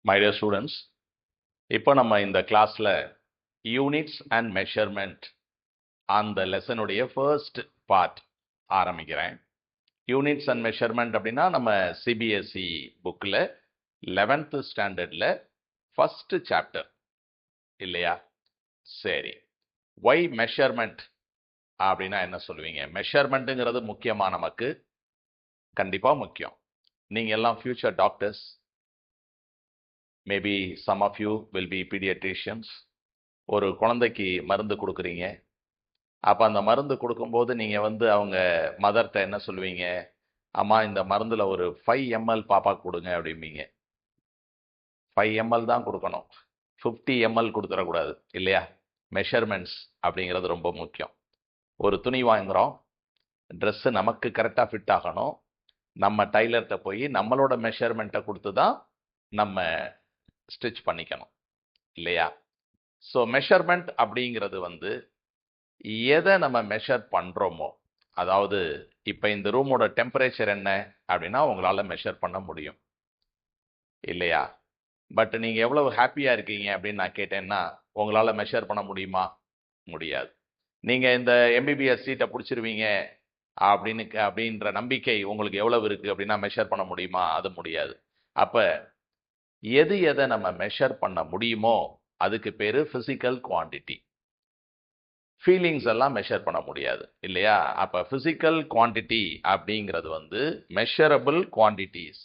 My dear students, இப்போ நம்ம இந்த கிளாஸ்ல யூனிட்ஸ் அண்ட் மெஷர்மெண்ட் அந்த லெசனுடைய ஃபர்ஸ்ட் பார்ட் ஆரம்பிக்கிறேன். யூனிட்ஸ் அண்ட் மெஷர்மெண்ட் அப்படின்னா நம்ம சிபிஎஸ்இ புக்கில் 11th ஸ்டாண்டர்டில் ஃபர்ஸ்ட் சாப்டர் இல்லையா? சரி, ஒய் மெஷர்மெண்ட் அப்படின்னா என்ன சொல்லுவீங்க? மெஷர்மெண்ட்டுங்கிறது முக்கியமா? நமக்கு கண்டிப்பாக முக்கியம். நீங்கள் எல்லாம் future doctors, maybe some of you will be paediatricians. ஒரு குழந்தைக்கு மருந்து கொடுக்குறீங்க. அப்போ அந்த மருந்து கொடுக்கும்போது நீங்கள் அவங்க மதர்கிட்ட என்ன சொல்லுவீங்க? அம்மா, இந்த மருந்தில் ஒரு 5 ml பாப்பா கொடுங்க அப்படிம்பீங்க. 5 ml தான் கொடுக்கணும், 50 ml கொடுத்துடக்கூடாது இல்லையா? மெஷர்மெண்ட்ஸ் அப்படிங்கிறது ரொம்ப முக்கியம். ஒரு துணி வாங்குகிறோம், ட்ரெஸ்ஸு நமக்கு கரெக்டாக ஃபிட் ஆகணும். நம்ம டைலர்கிட்ட போய் நம்மளோட மெஷர்மெண்ட்டை கொடுத்து தான் நம்ம ஸ்டிச் பண்ணிக்கணும் இல்லையா? ஸோ மெஷர்மெண்ட் அப்படிங்கிறது எதை நம்ம மெஷர் பண்ணுறோமோ, அதாவது இப்போ இந்த ரூமோட டெம்பரேச்சர் என்ன அப்படின்னா உங்களால் மெஷர் பண்ண முடியும் இல்லையா? பட் நீங்கள் எவ்வளவு ஹாப்பியாக இருக்கீங்க அப்படின்னு நான் கேட்டேன்னா உங்களால் மெஷர் பண்ண முடியுமா? முடியாது. நீங்கள் இந்த எம்பிபிஎஸ் சீட்டை பிடிச்சிருவீங்க அப்படின்ற நம்பிக்கை உங்களுக்கு எவ்வளவு இருக்குது அப்படின்னா மெஷர் பண்ண முடியுமா? அது முடியாது. அப்போ எதை நம்ம மெஷர் பண்ண முடியுமோ அதுக்கு பேர் ஃபிசிக்கல் குவான்டிட்டி. ஃபீலிங்ஸ் எல்லாம் மெஷர் பண்ண முடியாது இல்லையா? அப்போ ஃபிசிக்கல் குவான்டிட்டி அப்படிங்கிறது மெஷரபிள் குவான்டிட்டிஸ்.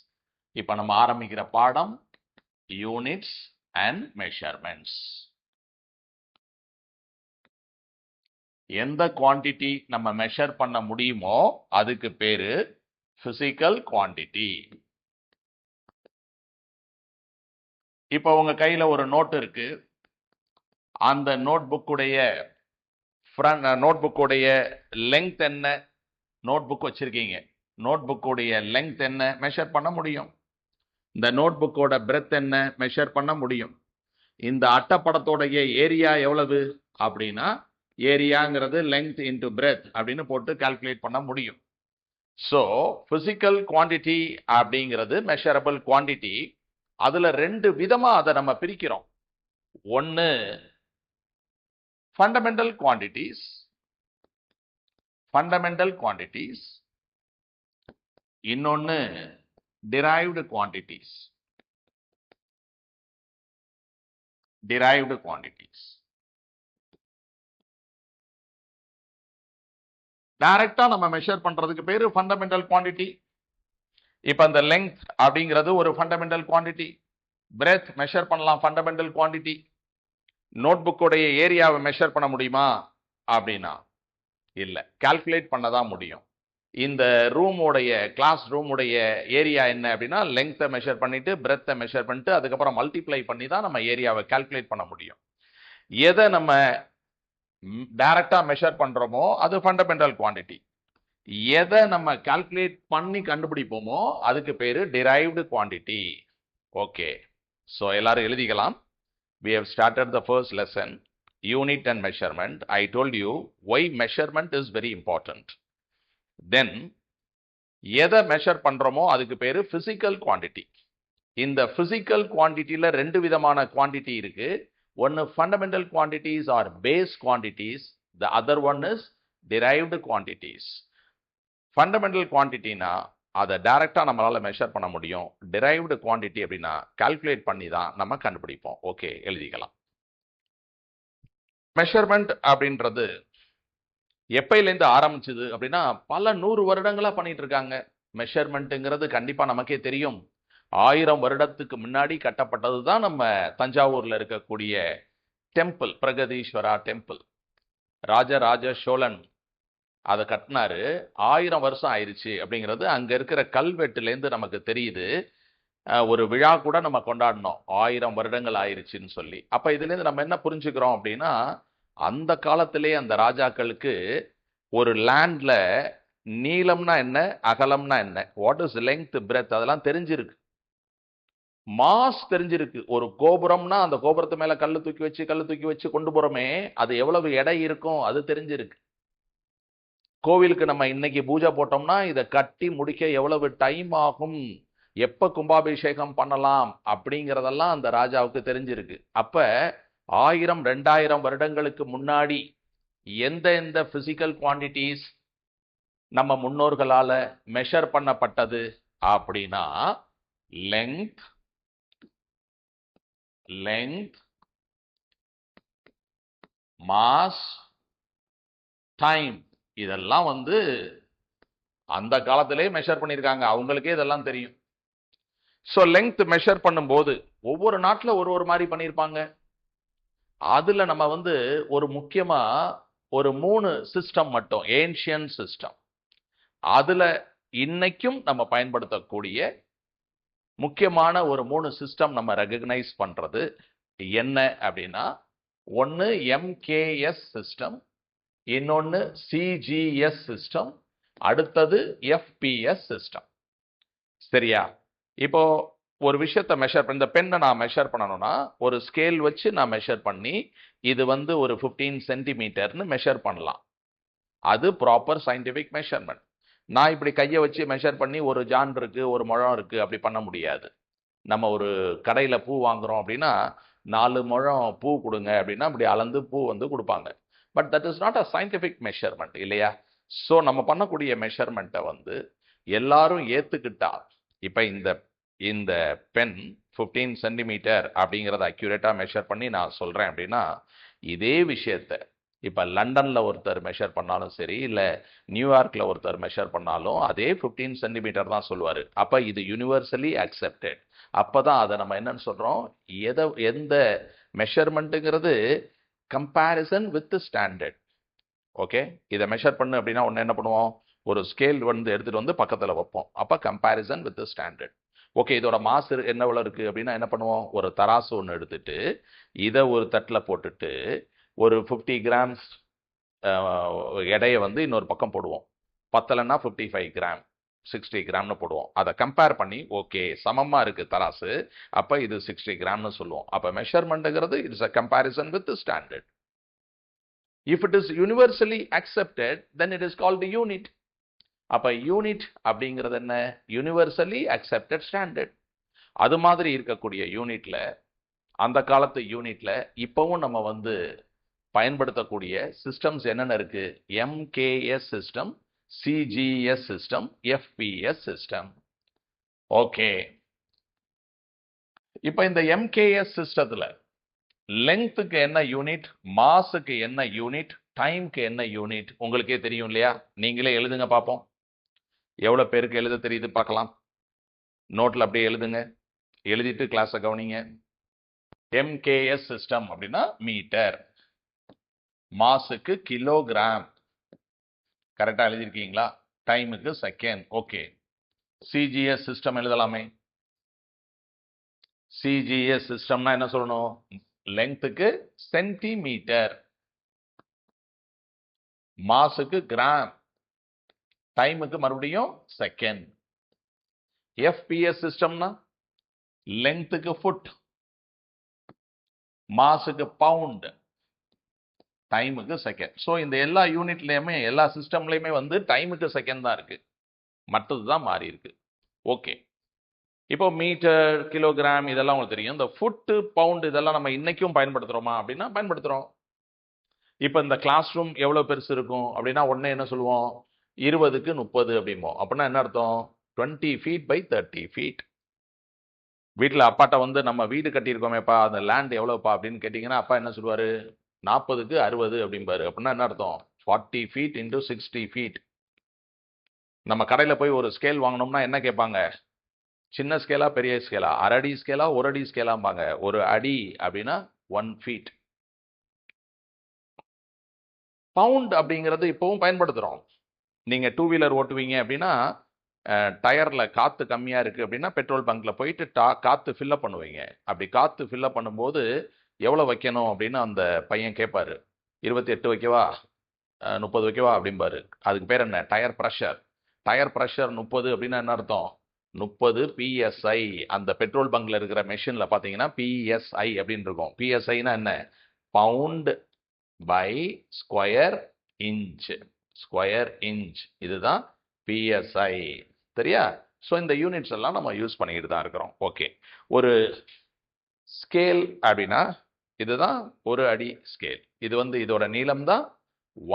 இப்போ நம்ம ஆரம்பிக்கிற பாடம் யூனிட்ஸ் அண்ட் மெஷர்மெண்ட்ஸ். எந்த குவான்டிட்டி நம்ம மெஷர் பண்ண முடியுமோ அதுக்கு பேரு ஃபிசிக்கல் குவான்டிட்டி. இப்போ உங்க கையில ஒரு நோட் இருக்கு. அந்த நோட்புக்குடைய லெங்த் என்ன? நோட்புக் வச்சிருக்கீங்க, நோட்புக்குடைய லெங்த் என்ன மெஷர் பண்ண முடியும். இந்த நோட்புக்கோட பிரெத் என்ன மெஷர் பண்ண முடியும். இந்த அட்டைப்படத்தோடைய ஏரியா எவ்வளவு அப்படின்னா ஏரியாங்கிறது லெங்த் இன்டு பிரெத் அப்படின்னு போட்டு கால்குலேட் பண்ண முடியும். ஸோ பிசிக்கல் குவான்டிட்டி அப்படிங்கிறது மெஷரபிள் குவான்டிட்டி. அதுல 2 விதமா அதை நம்ம பிரிக்கிறோம். ஒன்னு ஃபண்டமெண்டல் குவான்டிட்டிஸ், இன்னொன்னு derived quantities. டைரக்டா நம்ம மெஷர் பண்றதுக்கு பேரு ஃபண்டமெண்டல் குவான்டிட்டி. இப்ப அந்த லெங்த் அப்படிங்கிறது ஒரு ஃபண்டமெண்டல் குவான்டிட்டி. பிரெத் மெஷர் பண்ணலாம், ஃபண்டமெண்டல் குவான்டிட்டி. நோட்புக்கோடைய ஏரியாவை மெஷர் பண்ண முடியுமா அப்படின்னா இல்லை, கால்குலேட் பண்ண தான் முடியும். இந்த கிளாஸ் ரூமுடைய ஏரியா என்ன அப்படின்னா லெங்த்தை மெஷர் பண்ணிட்டு பிரெத்தை மெஷர் பண்ணிட்டு அதுக்கப்புறம் மல்டிப்ளை பண்ணி தான் நம்ம ஏரியாவை கால்குலேட் பண்ண முடியும். எதை நம்ம டைரக்டா மெஷர் பண்றோமோ அது ஃபண்டமெண்டல் குவான்டிட்டி. எதை நம்ம கால்குலேட் பண்ணி கண்டுபிடிப்போமோ அதுக்கு பேரு derived quantity. ஓகே, ஸோ எல்லாரும் எழுதிக்கலாம். We have started the first lesson, unit and measurement. I told you why measurement is very important. Then எதை மெஷர் பண்றோமோ அதுக்கு பேரு பிசிக்கல் குவான்டிட்டி. இந்த பிசிக்கல் குவான்டிட்டியில 2 விதமான குவான்டிட்டி இருக்கு. ஒன்னு fundamental quantities or base quantities, the other one is derived quantities. Fundamental குவான்டிட்டினா அதை டைரக்டா நம்மளால மெஷர் பண்ண முடியும். derived quantity அப்படின்னா கால்குலேட் பண்ணி தான் நம்ம கண்டுபிடிப்போம். ஓகே, எழுதிக்கலாம். மெஷர்மெண்ட் அப்படின்றது எப்பையிலேருந்து ஆரம்பிச்சது அப்படின்னா பல 100 வருடங்களா பண்ணிட்டு இருக்காங்க. மெஷர்மெண்ட்டுங்கிறது கண்டிப்பா நமக்கே தெரியும். 1000 வருடத்துக்கு முன்னாடி கட்டப்பட்டது தான் நம்ம தஞ்சாவூர்ல இருக்கக்கூடிய டெம்பிள், பிரகதீஸ்வரா டெம்பிள். ராஜராஜ சோழன் அதை கட்டினாரு. 1000 வருஷம் ஆயிடுச்சு அப்படிங்கிறது அங்க இருக்கிற கல்வெட்டுலேருந்து நமக்கு தெரியுது. ஒரு விழா கூட நம்ம கொண்டாடினோம், 1000 வருடங்கள் ஆயிடுச்சுன்னு சொல்லி. அப்ப இதுல இருந்து நம்ம என்ன புரிஞ்சுக்கிறோம் அப்படின்னா அந்த காலத்திலே அந்த ராஜாக்களுக்கு ஒரு லேண்ட்ல நீளம்னா என்ன, அகலம்னா என்ன, வாட் இஸ் லெங்த், பிரெத் அதெல்லாம் தெரிஞ்சிருக்கு. மாஸ் தெரிஞ்சிருக்கு. ஒரு கோபுரம்னா அந்த கோபுரத்து மேல கல்லு தூக்கி வச்சு கொண்டு போறோமே, அது எவ்வளவு எடை இருக்கும் அது தெரிஞ்சிருக்கு. கோவிலுக்கு நம்ம இன்னைக்கு பூஜை போட்டோம்னா இதை கட்டி முடிக்க எவ்வளவு டைம் ஆகும் எப்ப கும்பாபிஷேகம் பண்ணலாம் அப்படிங்கிறதெல்லாம் அந்த ராஜாவுக்கு தெரிஞ்சிருக்கு. அப்ப 1000 2000 வருடங்களுக்கு முன்னாடி எந்த பிசிக்கல் குவான்டிட்டிஸ் நம்ம முன்னோர்களால மெஷர் பண்ணப்பட்டது அப்படின்னா லெங்த், மாஸ், டைம், இதெல்லாம் வந்து அந்த காலத்திலே மெஷர் பண்ணியிருக்காங்க. அவங்களுக்கே இதெல்லாம் தெரியும். ஸோ லெங்த் மெஷர் பண்ணும்போது ஒவ்வொரு நாட்டில் ஒரு மாதிரி பண்ணியிருப்பாங்க. அதுல நம்ம வந்து ஒரு முக்கியமா ஒரு 3 சிஸ்டம் மட்டும், ஏன்ஷியன் சிஸ்டம், அதுல இன்னைக்கும் நம்ம பயன்படுத்தக்கூடிய முக்கியமான ஒரு 3 சிஸ்டம் நம்ம ரெகக்னைஸ் பண்றது என்ன அப்படின்னா, ஒன்னு MKS சிஸ்டம், இன்னொன்னு CGS சிஸ்டம், அடுத்தது FPS சிஸ்டம். சரியா? இப்போ ஒரு விஷயத்தை மெஷர் பண்ண, இந்த பெண்ணை நான் மெஷர் பண்ணணும்னா ஒரு ஸ்கேல் வச்சு நான் மெஷர் பண்ணி இது வந்து ஒரு 15 சென்டிமீட்டர்னு மெஷர் பண்ணலாம். அது ப்ராப்பர் சயின்டிபிக் மெஷர்மெண்ட். நான் இப்படி கையை வச்சு மெஷர் பண்ணி ஒரு ஜான் இருக்கு, ஒரு முழம் இருக்கு அப்படி பண்ண முடியாது. நம்ம ஒரு கடையில் பூ வாங்குறோம் அப்படின்னா 4 முழம் பூ கொடுங்க அப்படின்னா அப்படி அளந்து பூ வந்து கொடுப்பாங்க. But that is not a scientific measurement, இல்லையா? ஸோ நம்ம பண்ணக்கூடிய மெஷர்மெண்ட்டை வந்து எல்லாரும் ஏற்றுக்கிட்டா, இப்போ இந்த பென் 15 சென்டிமீட்டர் அப்படிங்கிறத அக்யூரேட்டாக மெஷர் பண்ணி நான் சொல்கிறேன் அப்படின்னா, இதே விஷயத்தை இப்போ லண்டனில் ஒருத்தர் மெஷர் பண்ணாலும் சரி, இல்லை நியூயார்க்கில் ஒருத்தர் மெஷர் பண்ணாலும் அதே 15 சென்டிமீட்டர் தான் சொல்லுவார். அப்போ இது யூனிவர்சலி அக்செப்டட். அப்போ தான் அதை நம்ம என்னன்னு சொல்கிறோம், எந்த மெஷர்மெண்ட்டுங்கிறது கம்பேரிசன் வித் ஸ்டாண்டர்ட். ஓகே, இதை மெஷர் பண்ணு அப்படின்னா ஒன்று என்ன பண்ணுவோம், ஒரு ஸ்கேல் வந்து எடுத்துகிட்டு வந்து பக்கத்தில் வைப்போம். அப்போ கம்பேரிசன் வித் ஸ்டாண்டர்ட். ஓகே, இதோட மாஸ் என்னவ்வளோ இருக்குது அப்படின்னா என்ன பண்ணுவோம், ஒரு தராசு ஒன்று எடுத்துட்டு இதை ஒரு தட்டில் போட்டுட்டு ஒரு 50 கிராம்ஸ் எடையை வந்து இன்னொரு பக்கம் போடுவோம். பத்தலைன்னா 55 கிராம், 60 கிராம்னு போடுவோம். அதை கம்பேர் பண்ணி ஓகே சமமாக இருக்குது தராசு, அப்போ இது 60 கிராம்னு சொல்லுவோம். அப்போ மெஷர்மெண்ட்டுங்கிறது it's a comparison with standard. If it is universally accepted, then it is called the unit. அப்ப யூனிட் அப்படிங்கிறது என்ன, யூனிவர்சலி அக்செப்டட் ஸ்டாண்டர்ட். அது மாதிரி இருக்கக்கூடிய யூனிட்ல, அந்த காலத்து யூனிட்ல இப்பவும் நம்ம வந்து பயன்படுத்தக்கூடிய சிஸ்டம்ஸ் என்னென்ன இருக்கு, MKS system, CGS system, FPS system. Okay, இப்போ இந்த MKS சிஸ்டத்துல லெங்க்த்துக்கு என்ன யூனிட், மாஸுக்கு என்ன யூனிட், டைம்க்கு என்ன யூனிட் உங்களுக்கே தெரியும் இல்லையா? நீங்களே எழுதுங்க பார்ப்போம். எவ்வளோ பேருக்கு எழுத தெரியுது பார்க்கலாம். நோட்டில் அப்படியே எழுதுங்க, எழுதிட்டு கிளாஸை கவனிங்க. MKS சிஸ்டம் அப்படின்னா மீட்டர், மாஸுக்கு கிலோகிராம், கரெக்டாக எழுதியிருக்கீங்களா? டைமுக்கு செகண்ட். ஓகே, CGS சிஸ்டம் எழுதலாமே. CGS சிஸ்டம்னா என்ன சொல்லணும், லெங்க்த்துக்கு சென்டிமீட்டர், மாஸுக்கு கிராம், டைமுக்கு மறுபடியும் செகண்ட். FPS சிஸ்டம்னா லெங்க்த்துக்கு ஃபுட், மாஸுக்கு பவுண்ட், டைமுக்கு செகண்ட். ஸோ இந்த எல்லா யூனிட்லையுமே எல்லா சிஸ்டம்லையுமே வந்து டைமுக்கு செகண்ட் தான் இருக்கு, மற்றது தான் மாறி இருக்கு. ஓகே, இப்போ மீட்டர், கிலோகிராம் இதெல்லாம் உங்களுக்கு தெரியும். இந்த ஃபுட்டு, பவுண்ட் இதெல்லாம் நம்ம இன்னைக்கும் பயன்படுத்துறோமா அப்படின்னா பயன்படுத்துறோம். இப்போ இந்த கிளாஸ் ரூம் எவ்வளோ பெருசு இருக்கும் அப்படின்னா உடனே என்ன சொல்லுவோம், 20க்கு 30 அப்படிம்போம். அப்படின்னா என்ன அர்த்தம், 20 feet by 30 feet. வீட்டில் அப்பாட்ட வந்து நம்ம வீடு கட்டியிருக்கோமேப்பா, அந்த லேண்ட் எவ்வளோப்பா அப்படின்னு கேட்டிங்கன்னா அப்பா என்ன சொல்லுவார், 40க்கு 60 அப்படிம்பாரு. அப்படின்னா என்ன அர்த்தம், 40 feet into 60 feet. நம்ம கடையில் போய் ஒரு ஸ்கேல் வாங்கினோம்னா என்ன கேட்பாங்க, சின்ன ஸ்கேலா பெரிய ஸ்கேலா, அரடி ஸ்கேலா ஒரு அடி ஸ்கேலாம்பாங்க. ஒரு அடி அப்படின்னா 1 feet. பவுண்ட் அப்படிங்கிறது இப்போவும் பயன்படுத்துகிறோம். நீங்கள் 2 வீலர் ஓட்டுவீங்க அப்படின்னா டயரில் காற்று கம்மியாக இருக்குது அப்படின்னா பெட்ரோல் பங்க்கில் போயிட்டு காற்று ஃபில்லப் பண்ணுவீங்க. அப்படி காற்று ஃபில்லப் பண்ணும்போது எவ்வளோ வைக்கணும் அப்படின்னு அந்த பையன் கேட்பார். 28 வைக்கவா, 30 வைக்கவா அப்படிம்பாரு. அதுக்கு பேர் என்ன, டயர் ப்ரெஷர். டயர் ப்ரெஷர் 30 அப்படின்னா என்ன அர்த்தம், 30 PSI. அந்த பெட்ரோல் பங்க்ல இருக்கிற மெஷினில் பார்த்தீங்கன்னா PSI அப்படின்னு இருக்கும். PSIனா என்ன, pound by square inch. Square inch இதுதான் PSI. சரியா? ஸோ இந்த யூனிட்ஸ் எல்லாம் நம்ம யூஸ் பண்ணிக்கிட்டு தான் இருக்கிறோம். ஓகே, ஒரு ஸ்கேல் அப்படின்னா இதுதான் ஒரு அடி ஸ்கேல். இது வந்து இதோட நீளம் தான்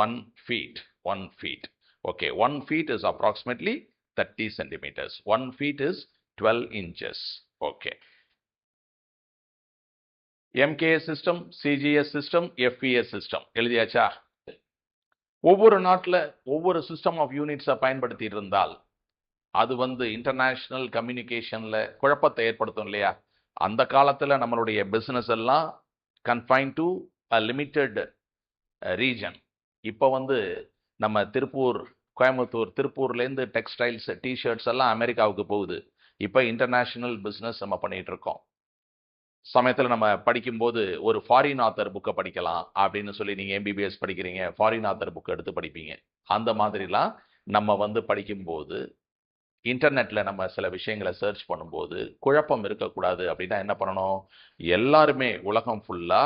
1 feet. 1 feet. Okay, 1 feet is approximately 30 centimeters. 1 feet is 12 inches. Okay, MKS system, CGS system, FES system எழுதியாச்சா? ஒவ்வொரு நாட்டில் ஒவ்வொரு சிஸ்டம் ஆஃப் யூனிட்ஸை பயன்படுத்தி இருந்தால் அது வந்து இன்டர்நேஷனல் கம்யூனிகேஷன்ல குழப்பத்தை ஏற்படுத்தும் இல்லையா? அந்த காலத்துல நம்மளுடைய பிசினஸ் எல்லாம் confine to a limited region. இப்போ வந்து நம்ம கோயம்புத்தூர், திருப்பூர்லேருந்து டெக்ஸ்டைல்ஸ், டிஷர்ட்ஸ் எல்லாம் அமெரிக்காவுக்கு போகுது. இப்போ இன்டர்நேஷனல் பிஸ்னஸ் நம்ம பண்ணிட்டு இருக்கோம். சமயத்தில் நம்ம படிக்கும்போது ஒரு ஃபாரின் ஆத்தர் புக்கை படிக்கலாம் அப்படின்னு சொல்லி நீங்கள் MBBS படிக்கிறீங்க, ஃபாரின் ஆத்தர் புக் எடுத்து படிப்பீங்க. அந்த மாதிரிலாம் நம்ம வந்து படிக்கும்போது இன்டர்நெட்ல நம்ம சில விஷயங்களை சர்ச் பண்ணும்போது குழப்பம் இருக்கக்கூடாது அப்படின்னா என்ன பண்ணணும்? எல்லாருமே உலகம் ஃபுல்லா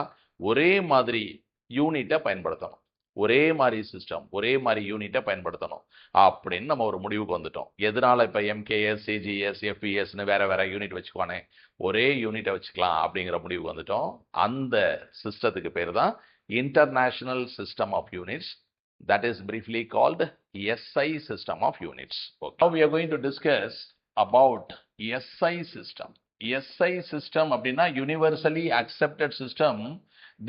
ஒரே மாதிரி யூனிட்டை பயன்படுத்தணும், ஒரே மாதிரி சிஸ்டம், ஒரே மாதிரி யூனிட்டை பயன்படுத்தணும் அப்படின்னு நம்ம ஒரு முடிவுக்கு வந்துட்டோம். எதனால இப்போ MKS, CGS, FESன்னு வேற வேற யூனிட் வச்சுக்குவானே, ஒரே யூனிட்டை வச்சுக்கலாம் அப்படிங்கிற முடிவுக்கு வந்துட்டோம். அந்த சிஸ்டத்துக்கு பேர் தான் international system of units. That is briefly called SI system of units. Okay. Now we are going to discuss about SI system. SI system அப்படின்னா universally accepted system.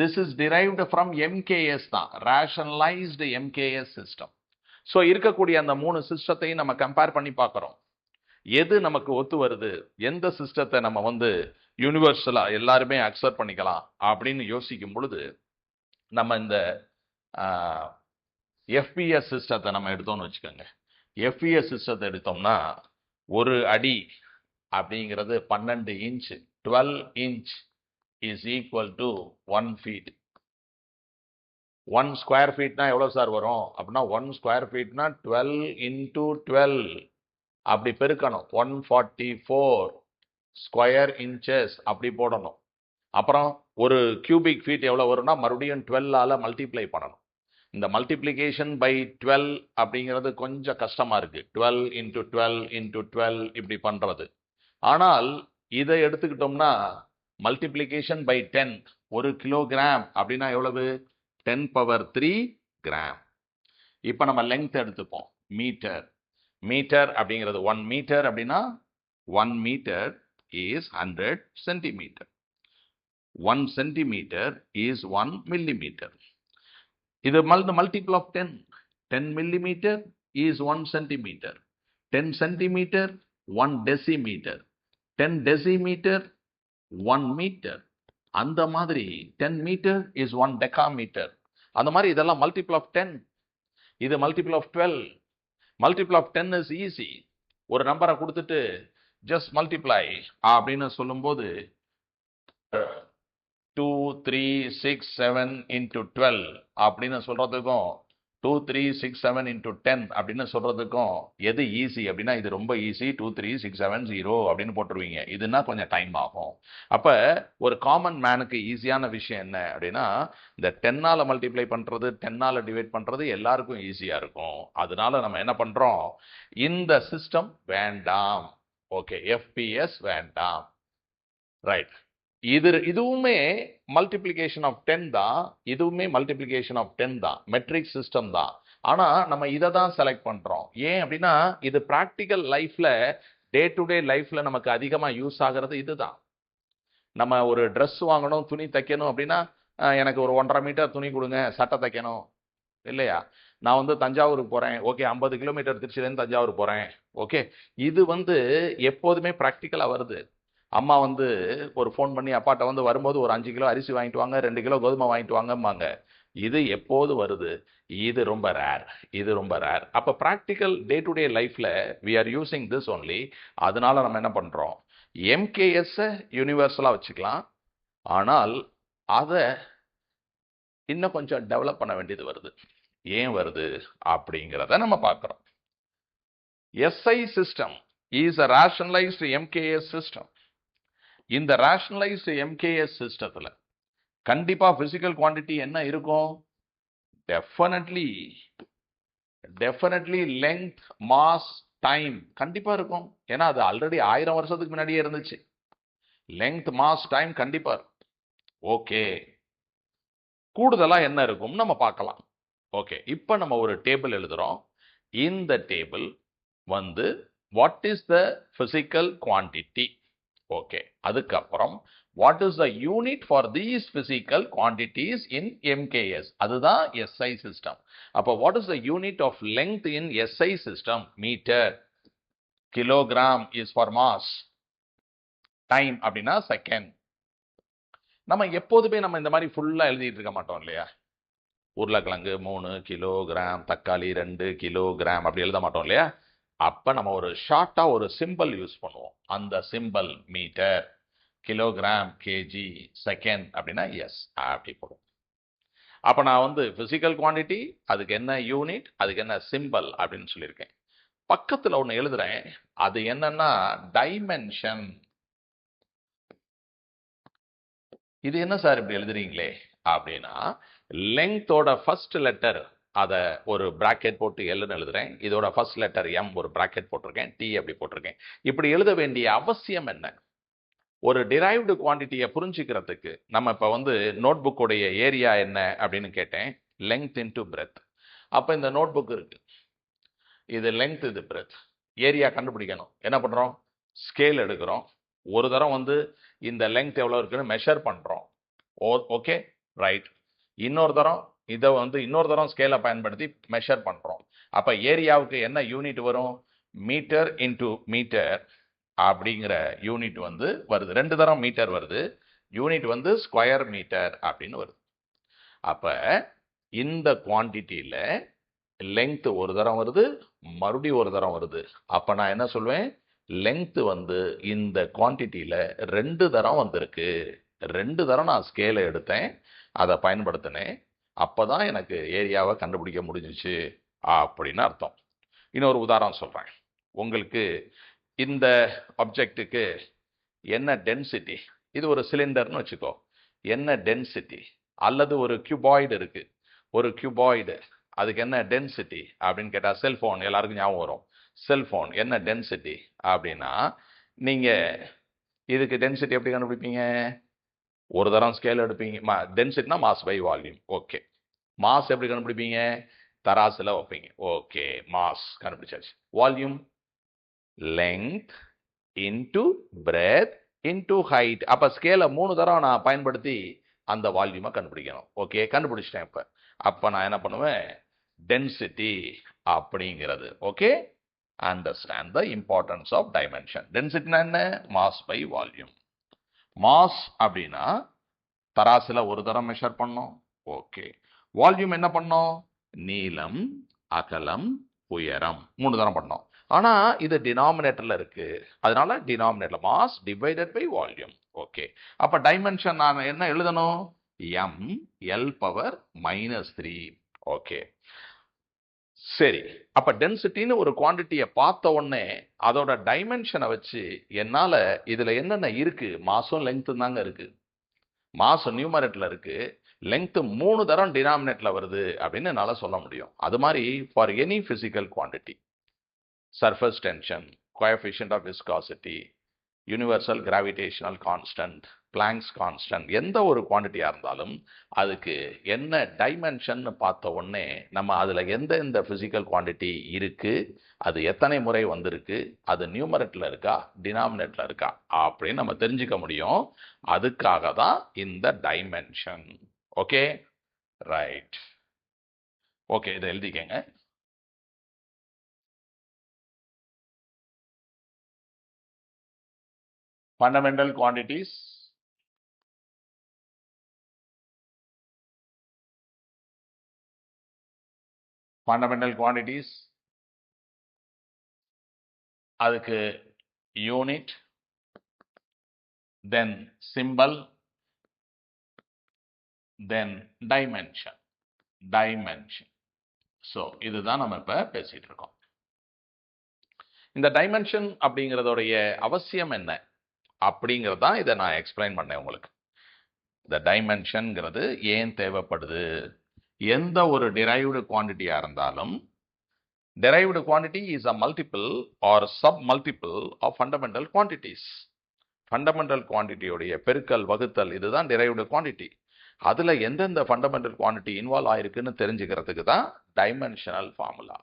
This is derived from MKS தான், rationalized MKS system. So இருக்கக்கூடிய அந்த 3 சிஸ்டத்தையும் நம்ம compare பண்ணி பார்க்குறோம். எது நமக்கு ஒத்து வருது, எந்த சிஸ்டத்தை நம்ம வந்து யூனிவர்சலா எல்லாருமே அக்செப்ட் பண்ணிக்கலாம் அப்படின்னு யோசிக்கும் பொழுது நம்ம இந்த FES சிஸ்டத்தை நம்ம எடுத்தோம்னு வச்சுக்கோங்க. FES சிஸ்டத்தை எடுத்தோம்னா ஒரு அடி அப்படிங்கிறது 12 inch. 12 inch is equal to 1 feet. 1 square feetனா எவ்வளோ சார் வரும் அப்படின்னா 1 square feetனா 12 into 12 அப்படி பெருக்கணும். 144 square inches அப்படி போடணும். அப்புறம் ஒரு கியூபிக் ஃபீட் எவ்வளோ வரும்னா மறுபடியும் 12ஆல மல்டிப்ளை பண்ணணும். இந்த மல்டிப்ளிகேஷன் பை 12 அப்படிங்கிறது கொஞ்சம் கஷ்டமா இருக்கு. 12 into 12 into 12 இப்படி பண்றது. ஆனால் இதை எடுத்துக்கிட்டோம்னா மல்டிப்ளிகேஷன் பை 10, 1 கிலோகிராம் அப்படின்னா எவ்வளவு? 10⁻³ கிராம். இப்போ நம்ம லெங்த் எடுத்துப்போம், மீட்டர். மீட்டர் அப்படிங்கிறது 1 மீட்டர் அப்படின்னா 1 metre is 100 centimetre. 1 centimetre is 1 millimeter. இது multiple of 10. 10 millimeter is 1 centimeter. 10 centimeter, 1 decimeter. 10 decimeter, 1 meter. அந்த மாதிரி 10 meter is 1 decameter. அந்த மாதிரி இதெல்லாம் multiple of 10. இது multiple of 12. Multiple of 10 is easy. ஒரு நம்பரை கொடுத்துட்டு just multiply அப்படின்னு சொல்லும்போது 2, 3, 6, 7 into 12 அப்படின்னு சொல்றதுக்கும் 2, 3, 6, 7 into 10 அப்படின்னு சொல்றதுக்கும் எது ஈஸி அப்படின்னா இது ரொம்ப ஈஸி. 2, 3, 6, 7, 0 அப்படின்னு போட்டுருவீங்க. இதுனா கொஞ்சம் டைம் ஆகும். அப்ப ஒரு காமன் மேனுக்கு ஈஸியான விஷயம் என்ன அப்படின்னா இந்த 10ஆல மல்டிப்ளை பண்றது, 10ஆல டிவைட் பண்றது எல்லாருக்கும் ஈஸியா இருக்கும். அதனால நம்ம என்ன பண்றோம், இந்த சிஸ்டம் வேண்டாம். ஓகே, FPS வேண்டாம். ரைட். இதுவுமே மல்டிப்ளிகேஷன் ஆஃப் 10 தான், இதுவுமே மல்டிப்ளிகேஷன் ஆஃப் 10 தான், மெட்ரிக் சிஸ்டம் தான். ஆனா நம்ம இதை தான் செலக்ட் பண்றோம். ஏன் அப்படின்னா இது பிராக்டிக்கல் லைஃப்ல, டே டு டே லைஃப்ல நமக்கு அதிகமா யூஸ் ஆகிறது இதுதான். நம்ம ஒரு ட்ரெஸ் வாங்கணும், துணி தைக்கணும் அப்படின்னா எனக்கு ஒரு 1.5 மீட்டர் துணி கொடுங்க, சட்டை தைக்கணும் இல்லையா? நான் வந்து தஞ்சாவூருக்கு போறேன், ஓகே 50 கிலோமீட்டர் திருச்சியிலேருந்து தஞ்சாவூர் போறேன், ஓகே. இது வந்து எப்போதுமே ப்ராக்டிக்கலா வருது. அம்மா வந்து ஒரு ஃபோன் பண்ணி அப்பாட்ட வந்து வரும்போது ஒரு 5 கிலோ அரிசி வாங்கிட்டு வாங்க, 2 கிலோ கோதுமை வாங்கிட்டு வாங்கம்பாங்க. இது எப்போது வருது, இது ரொம்ப ரேர், இது ரொம்ப ரேர். அப்போ ப்ராக்டிக்கல் டே டு டே லைஃப்ல we are using this only. அதனால நம்ம என்ன பண்றோம், MKS யூனிவர்சலா வச்சுக்கலாம். ஆனால் அதை இன்னும் கொஞ்சம் டெவலப் பண்ண வேண்டியது வருது. ஏன் வருது அப்படிங்கிறத நம்ம பார்க்கிறோம். SI system is a rationalized MKS system. இந்த rationalized MKS சிஸ்டத்துல கண்டிப்பா பிசிக்கல் குவாண்டிட்டி என்ன இருக்கும்? டெஃபினெட்லி லெங்த், மாஸ் டைம் கண்டிப்பா இருக்கும். ஏன்னா அது ஆல்ரெடி 1000 வருஷத்துக்கு முன்னாடியே இருந்துச்சு. லெங்த், மாஸ், டைம் கண்டிப்பா இருக்கும். ஓகே, கூடுதலா என்ன இருக்கும் நம்ம பார்க்கலாம். ஓகே, இப்போ நம்ம ஒரு டேபிள் எழுதுறோம். இந்த டேபிள் வந்து what is the physical quantity. Okay, அதுக்கப்புறம் what is the unit for these physical quantities in MKS, அதுதான் எஸ்ஐ சிஸ்டம். அப்போ what is the unit of length in SI system? Metre. Kilogram is for mass. Time அப்படின்னா second. நம்ம எப்போதுமே நம்ம இந்த மாதிரி ஃபுல்லா எழுதிட்டு இருக்க மாட்டோம் இல்லையா? உருளைக்கிழங்கு 3 கிலோகிராம், தக்காளி 2 கிலோகிராம் அப்படி எழுத மாட்டோம் இல்லையா? அப்ப நம்ம ஒரு ஷார்ட்டா ஒரு சிம்பிள் யூஸ் பண்ணுவோம். அந்த simple metre, kilogram, KG, second அப்படின்னா எஸ் அப்படி போடும். அப்ப நான் வந்து பிசிக்கல் குவான்டிட்டி, அதுக்கு என்ன யூனிட், அதுக்கு என்ன சிம்பிள் அப்படின்னு சொல்லியிருக்கேன். பக்கத்துல ஒண்ணு எழுதுறேன், அது என்னன்னா டைமென்ஷன். இது என்ன சார் இப்படி எழுதுறீங்களே அப்படின்னா, லெங்தோட ஃபர்ஸ்ட் லெட்டர் அதை ஒரு பிராக்கெட் போட்டு எல்லுன்னு எழுதுறேன். இதோட ஃபர்ஸ்ட் லெட்டர் எம் ஒரு பிராக்கெட் போட்டிருக்கேன், டி அப்படி போட்டிருக்கேன். இப்படி எழுத வேண்டிய அவசியம் என்ன? ஒரு டிரைவ்டு குவான்டிட்டியை புரிஞ்சுக்கிறதுக்கு நம்ம இப்போ வந்து நோட் புக்கோடைய ஏரியா என்ன அப்படின்னு கேட்டேன். Length into breadth. அப்போ இந்த நோட் புக் இருக்கு, இது லெங்த், இது பிரெத். ஏரியா கண்டுபிடிக்கணும். என்ன பண்ணுறோம்? ஸ்கேல் எடுக்கிறோம். ஒரு தரம் வந்து இந்த லெங்த் எவ்வளோ இருக்குன்னு மெஷர் பண்ணுறோம். Okay, right. இன்னொரு தரம் இதை வந்து இன்னொரு தரம் ஸ்கேலை பயன்படுத்தி மெஷர் பண்ணுறோம். அப்போ ஏரியாவுக்கு என்ன யூனிட் வரும்? மீட்டர் இன்டு மீட்டர் அப்படிங்கிற யூனிட் வந்து வருது. 2 தரம் மீட்டர் வருது. யூனிட் வந்து ஸ்கொயர் மீட்டர் அப்படின்னு வருது. அப்ப இந்த குவான்டிட்டியில லெங்த் ஒரு தரம் வருது, மறுபடியும் ஒரு தரம் வருது. அப்ப நான் என்ன சொல்வேன்? லெங்த் வந்து இந்த குவான்டிட்டியில 2 தரம் வந்திருக்கு. 2 தரம் நான் ஸ்கேலை எடுத்தேன், அதை பயன்படுத்தினேன். அப்பதான் எனக்கு ஏரியாவை கண்டுபிடிக்க முடிஞ்சிச்சு அப்படின்னு அர்த்தம். இன்னொரு உதாரணம் சொல்றேன் உங்களுக்கு. இந்த ஆப்ஜெக்ட்டுக்கு என்ன டென்சிட்டி? இது ஒரு சிலிண்டர்னு வச்சுக்கோ. என்ன டென்சிட்டி? அல்லது ஒரு கியூபாய்டு இருக்கு, ஒரு கியூபாய்டு, அதுக்கு என்ன டென்சிட்டி அப்படின்னு கேட்டா, செல்போன் எல்லாருக்கும் ஞாபகம் வரும். செல்போன் என்ன டென்சிட்டி அப்படின்னா, நீங்க இதுக்கு டென்சிட்டி எப்படி கண்டுபிடிப்பீங்க? ஒரு தரம் ஸ்கேல் எடுப்பீங்க. டென்சிட்டினா mass by volume. Okay, mass எப்படி கண்டுபிடிப்பீங்க? தராசுல வைப்பீங்க. ஓகே, மாஸ் கண்டுபிடிச்சாச்சு. Volume length into breadth into height. அப்ப ஸ்கேலை 3 தரம் நான் பயன்படுத்தி அந்த வால்யூமை கண்டுபிடிக்கணும். ஓகே, கண்டுபிடிச்சிட்டேன். அப்ப நான் என்ன பண்ணுவேன்? டென்சிட்டி அப்படிங்கிறது. Okay, understand the importance of dimension. டென்சிட்டினா என்ன? Mass by volume. மாஸ் அப்படின்னா தராசுல ஒரு தரம் மெஷர் பண்ணோம். ஓகே, வால்யூம் என்ன பண்ணோம்? நீளம், அகலம், உயரம் 3 தரம் பண்ணோம். ஆனா இது டினாமினேட்டர்ல இருக்கு, அதனால denominator mass divided by volume. Okay, அப்ப டைமென்ஷன் நான் என்ன எழுதணும்? M L power -3. ஓகே, சரி. அப்ப டென்சிட்டின்னு ஒரு குவான்டிட்டியை பார்த்த உடனே அதோட டைமென்ஷனை வச்சு என்னால இதுல என்னென்ன இருக்கு? மாசும் லெங்க்த்தும் தாங்க இருக்கு. மாஸ் நியூமரேட்டர்ல இருக்கு, லெங்க்த் 3 தரம் டினாமினேட்டர்ல வருது அப்படின்னு என்னால சொல்ல முடியும். அது மாதிரி for any physical quantity, surface tension, coefficient of viscosity, universal gravitational constant, Planck's constant, எந்த ஒரு குவான்டிட்டியா இருந்தாலும் அதுக்கு என்ன டைமென்ஷன் பார்த்த உடனே நம்ம அதுல எந்த பிசிக்கல் குவான்டிட்டி இருக்கு, அது எத்தனை முறை வந்திருக்கு, அது நியூமரேட்டர்ல இருக்கா, டினாமினேட்டர்ல இருக்கா அப்படின்னு நம்ம தெரிஞ்சுக்க முடியும். அதுக்காக தான் இந்த டைமென்ஷன். Okay, right. ஓகே, இதை எழுதிக்கங்க. Fundamental quantities, அதுக்கு unit, then symbol, then dimension. So இதுதான் நம்ம இப்ப பேசிட்டு இருக்கோம். இந்த டைமென்ஷன் அப்படிங்கிறதோடைய அவசியம் என்ன அப்படிங்கிறதான் இதை நான் எக்ஸ்பிளைன் பண்ணேன் உங்களுக்கு. இந்த டைமென்ஷன்ங்கிறது ஏன் தேவைப்படுது? எந்த ஒரு டிரைவ்டு குவான்டிட்டியா இருந்தாலும் derived quantity is a multiple or sub-multiple of fundamental quantities. Fundamental குவான்டிட்டியோடைய பெருக்கல் வகுத்தல் இதுதான் derived quantity. அதுல எந்தெந்த ஃபண்டமெண்டல் குவான்டிட்டி இன்வால்வ் ஆயிருக்குன்னு தெரிஞ்சுக்கிறதுக்கு தான் டைமென்ஷனல் ஃபார்முலா.